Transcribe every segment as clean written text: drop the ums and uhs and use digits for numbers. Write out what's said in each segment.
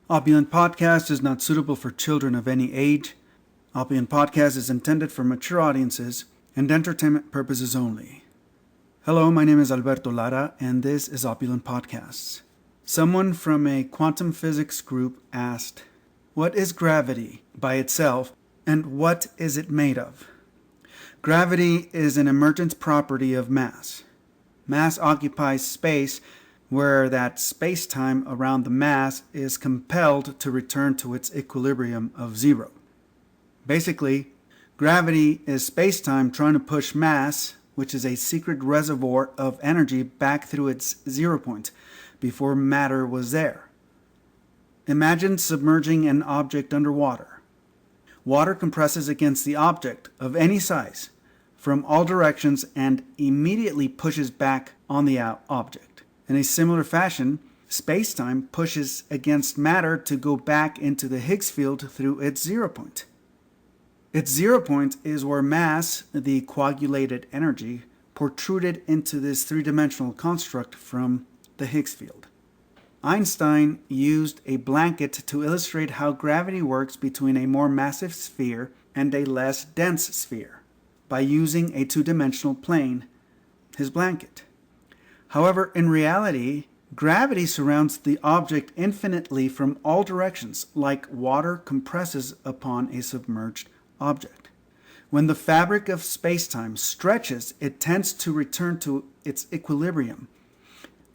Opulent Podcast is not suitable for children of any age. Opulent Podcast is intended for mature audiences and entertainment purposes only. Hello, my name is Alberto Lara, and this is Opulent Podcasts. Someone from a quantum physics group asked, "What is gravity by itself, and what is it made of?" Gravity is an emergent property of mass. Mass occupies space where that space-time around the mass is compelled to return to its equilibrium of zero. Basically, gravity is space-time trying to push mass, which is a secret reservoir of energy, back through its zero point before matter was there. Imagine submerging an object underwater. Water compresses against the object of any size from all directions and immediately pushes back on the object. In a similar fashion, space-time pushes against matter to go back into the Higgs field through its zero point. Its zero point is where mass, the coagulated energy, protruded into this three-dimensional construct from the Higgs field. Einstein used a blanket to illustrate how gravity works between a more massive sphere and a less dense sphere by using a two-dimensional plane, his blanket. However, in reality, gravity surrounds the object infinitely from all directions, like water compresses upon a submerged object. When the fabric of space-time stretches, it tends to return to its equilibrium.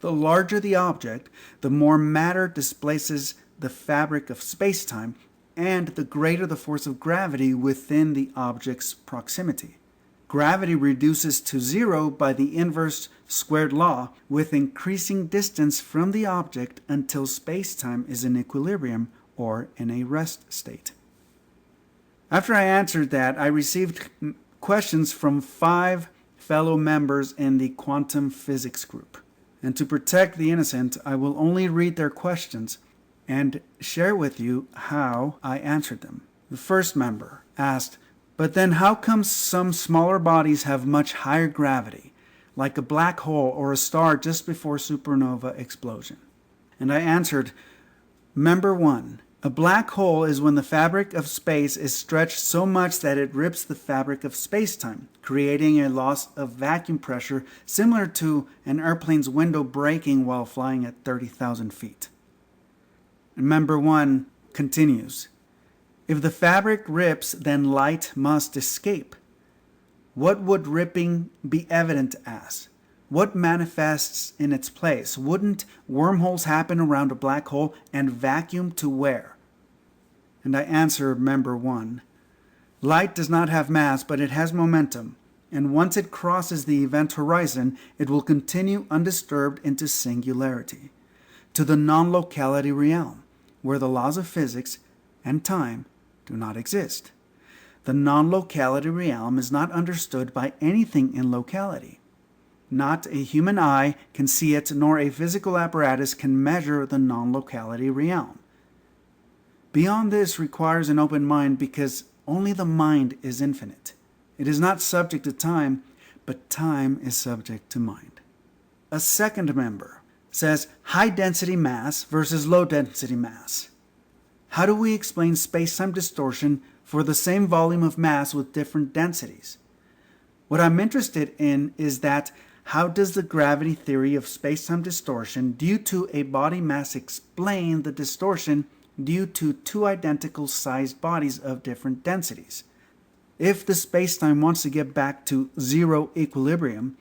The larger the object, the more matter displaces the fabric of space-time, and the greater the force of gravity within the object's proximity. Gravity reduces to zero by the inverse squared law with increasing distance from the object until space-time is in equilibrium or in a rest state. After I answered that, I received questions from 5 fellow members in the quantum physics group. And to protect the innocent, I will only read their questions and share with you how I answered them. The first member asked, "But then how come some smaller bodies have much higher gravity, like a black hole or a star just before supernova explosion?" And I answered, Member 1, a black hole is when the fabric of space is stretched so much that it rips the fabric of space-time, creating a loss of vacuum pressure similar to an airplane's window breaking while flying at 30,000 feet. And Member 1 continues, "If the fabric rips, then light must escape. What would ripping be evident as? What manifests in its place? Wouldn't wormholes happen around a black hole, and vacuum to where?" And I answer Member 1, "Light does not have mass, but it has momentum, and once it crosses the event horizon, it will continue undisturbed into singularity, to the non-locality realm, where the laws of physics and time do not exist. The non-locality realm is not understood by anything in locality. Not a human eye can see it, nor a physical apparatus can measure the non-locality realm. Beyond this requires an open mind, because only the mind is infinite. It is not subject to time, but time is subject to mind." A second member says, "High-density mass versus low-density mass. How do we explain space-time distortion for the same volume of mass with different densities? What I'm interested in is that how does the gravity theory of space-time distortion due to a body mass explain the distortion due to two identical sized bodies of different densities? If the space-time wants to get back to zero equilibrium,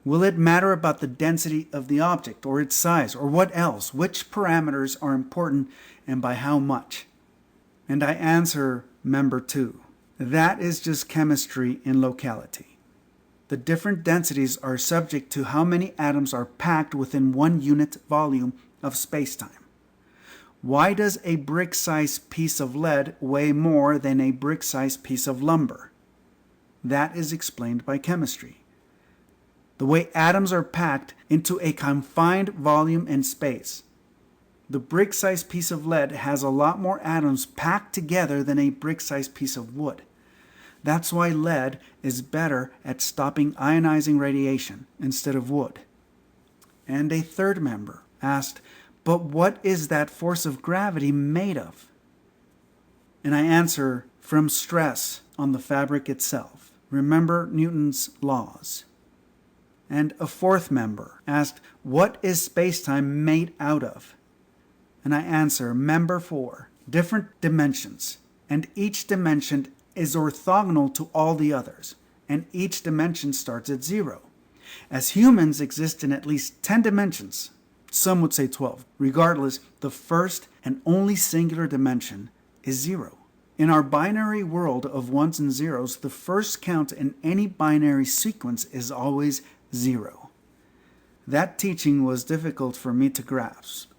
will it matter about the density of the object or its size, or what else? Which parameters are important and by how much?" And I answer Member 2, "That is just chemistry in locality. The different densities are subject to how many atoms are packed within one unit volume of space-time. Why does a brick-sized piece of lead weigh more than a brick-sized piece of lumber? That is explained by chemistry. The way atoms are packed into a confined volume in space. The brick-sized piece of lead has a lot more atoms packed together than a brick-sized piece of wood. That's why lead is better at stopping ionizing radiation instead of wood." And a third member asked, But what is that force of gravity made of? And I answer, from stress on the fabric itself. Remember Newton's laws. And a fourth member asked, what is space-time made out of? And I answer, member 4, different dimensions. And each dimension is orthogonal to all the others. And each dimension starts at 0. As humans exist in at least 10 dimensions, some would say 12. Regardless, the first and only singular dimension is 0. In our binary world of ones and zeros, the first count in any binary sequence is always 0. That teaching was difficult for me to grasp.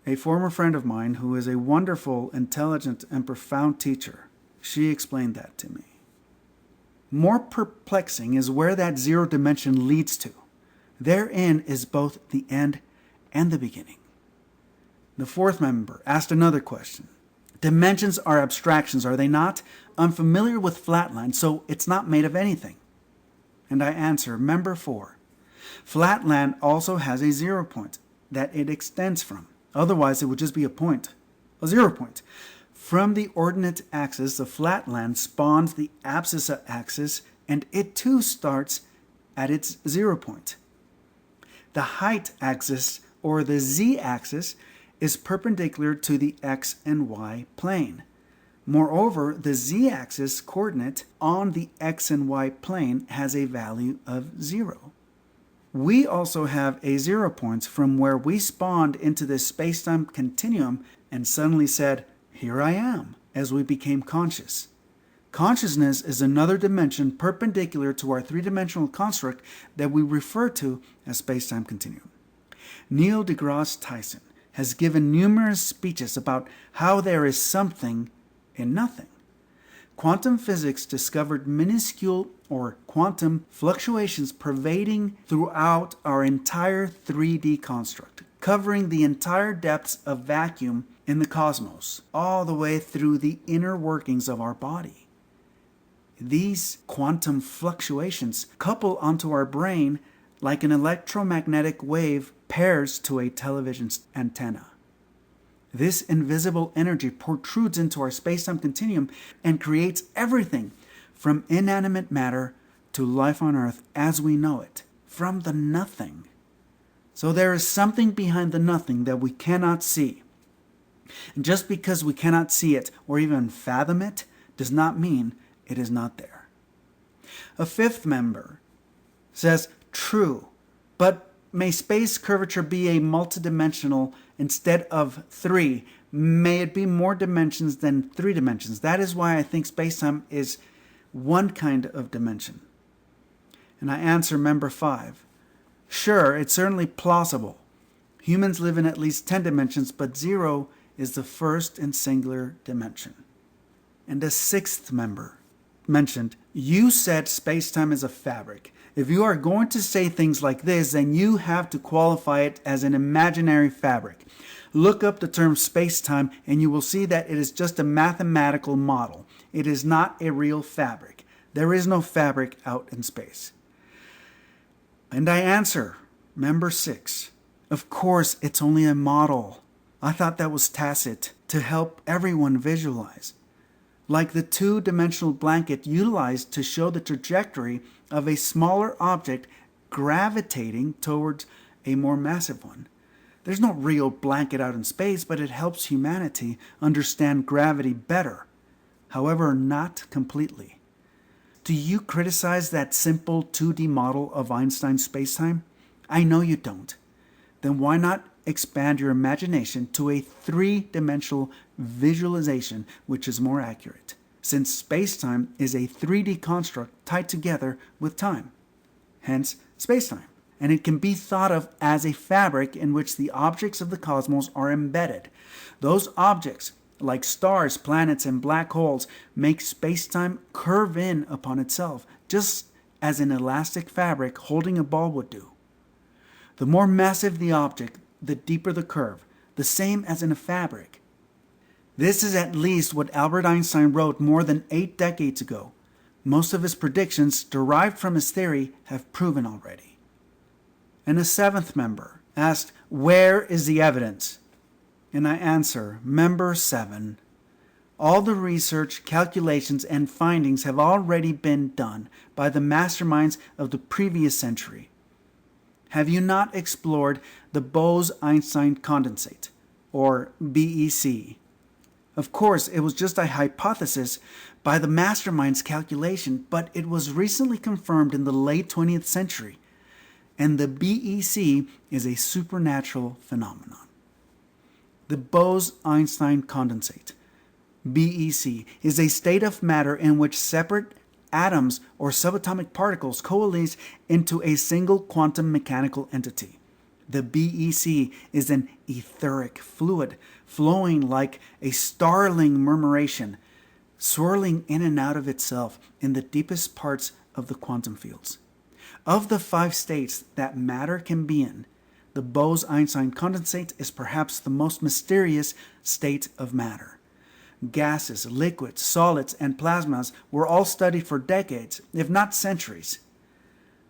A former friend of mine, who is a wonderful, intelligent, and profound teacher, she explained that to me. More perplexing is where that 0 dimension leads to. Therein is both the end and the beginning. The fourth member asked another question. Dimensions are abstractions, are they not? I'm familiar with flatland, so it's not made of anything. And I answer, member 4. Flatland also has a 0 point that it extends from. Otherwise, it would just be a point, a 0 point. From the ordinate axis, the flatland spawns the abscissa axis, and it too starts at its 0 point. The height axis, or the z-axis, is perpendicular to the x and y plane. Moreover, the z-axis coordinate on the x and y plane has a value of 0. We also have a 0 point from where we spawned into this space-time continuum and suddenly said, here I am, as we became conscious. Consciousness is another dimension perpendicular to our three-dimensional construct that we refer to as space-time continuum. Neil deGrasse Tyson has given numerous speeches about how there is something in nothing. Quantum physics discovered minuscule or quantum fluctuations pervading throughout our entire 3D construct, covering the entire depths of vacuum in the cosmos, all the way through the inner workings of our body. These quantum fluctuations couple onto our brain like an electromagnetic wave pairs to a television antenna. This invisible energy protrudes into our space-time continuum and creates everything from inanimate matter to life on Earth as we know it, from the nothing. So there is something behind the nothing that we cannot see. And just because we cannot see it or even fathom it does not mean it is not there. A fifth member says, true, but may space curvature be a multidimensional instead of 3? May it be more dimensions than 3 dimensions? That is why I think space-time is one kind of dimension. And I answer member 5. Sure, it's certainly plausible. Humans live in at least 10 dimensions, but 0 is the first and singular dimension. And a sixth member mentioned, you said space-time is a fabric. If you are going to say things like this, then you have to qualify it as an imaginary fabric. Look up the term space-time and you will see that it is just a mathematical model. It is not a real fabric. There is no fabric out in space. And I answer, member 6, of course it's only a model. I thought that was tacit to help everyone visualize. Like the two-dimensional blanket utilized to show the trajectory of a smaller object gravitating towards a more massive one. There's no real blanket out in space, but it helps humanity understand gravity better. However, not completely. Do you criticize that simple 2D model of Einstein's spacetime? I know you don't. Then why not expand your imagination to a 3-dimensional visualization, which is more accurate, since spacetime is a 3D construct tied together with time, hence spacetime. And it can be thought of as a fabric in which the objects of the cosmos are embedded. Those objects, like stars, planets, and black holes, make spacetime curve in upon itself, just as an elastic fabric holding a ball would do. The more massive the object, the deeper the curve, the same as in a fabric. This is at least what Albert Einstein wrote more than 8 decades ago. Most of his predictions derived from his theory have proven already. And a 7th member asked, where is the evidence? And I answer, Member 7. All the research, calculations, and findings have already been done by the masterminds of the previous century. Have you not explored the Bose-Einstein Condensate, or BEC? Of course, it was just a hypothesis by the mastermind's calculation, but it was recently confirmed in the late 20th century, and the BEC is a supernatural phenomenon. The Bose-Einstein Condensate, BEC, is a state of matter in which separate atoms or subatomic particles coalesce into a single quantum mechanical entity. The BEC is an etheric fluid flowing like a startling murmuration, swirling in and out of itself in the deepest parts of the quantum fields. Of the 5 states that matter can be in, the Bose-Einstein condensate is perhaps the most mysterious state of matter. Gases, liquids, solids, and plasmas were all studied for decades, if not centuries.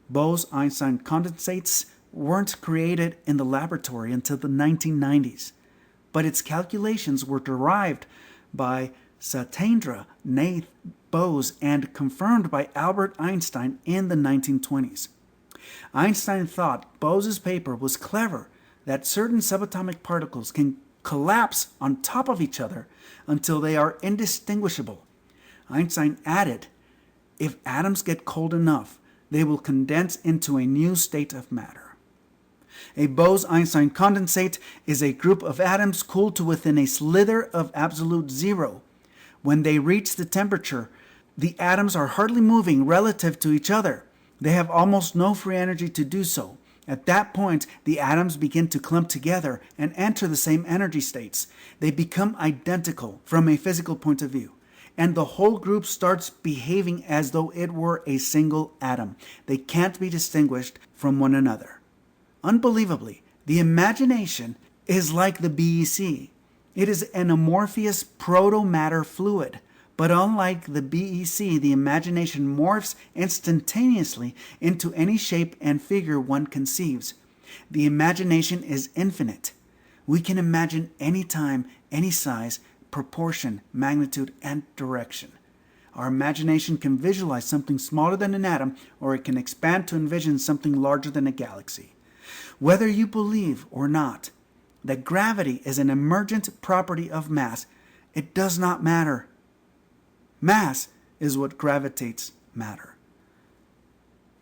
Bose-Einstein condensates weren't created in the laboratory until the 1990s, but its calculations were derived by Satyendra Nath Bose and confirmed by Albert Einstein in the 1920s. Einstein thought Bose's paper was clever, that certain subatomic particles can collapse on top of each other until they are indistinguishable. Einstein added, if atoms get cold enough, they will condense into a new state of matter. A Bose-Einstein condensate is a group of atoms cooled to within a slither of absolute zero. When they reach the temperature, the atoms are hardly moving relative to each other. They have almost no free energy to do so. At that point, the atoms begin to clump together and enter the same energy states. They become identical from a physical point of view, and the whole group starts behaving as though it were a single atom. They can't be distinguished from one another. Unbelievably, the imagination is like the BEC. It is an amorphous proto-matter fluid. But unlike the BEC, the imagination morphs instantaneously into any shape and figure one conceives. The imagination is infinite. We can imagine any time, any size, proportion, magnitude, and direction. Our imagination can visualize something smaller than an atom, or it can expand to envision something larger than a galaxy. Whether you believe or not that gravity is an emergent property of mass, it does not matter. Mass is what gravitates matter.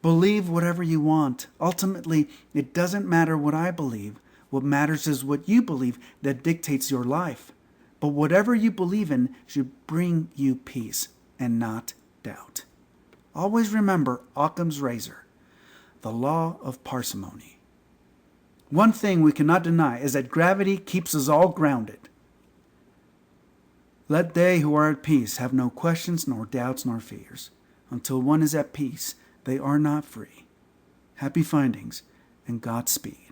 Believe whatever you want. Ultimately, it doesn't matter what I believe. What matters is what you believe that dictates your life. But whatever you believe in should bring you peace and not doubt. Always remember Occam's razor, the law of parsimony. One thing we cannot deny is that gravity keeps us all grounded. Let they who are at peace have no questions, nor doubts, nor fears. Until one is at peace, they are not free. Happy findings, and Godspeed.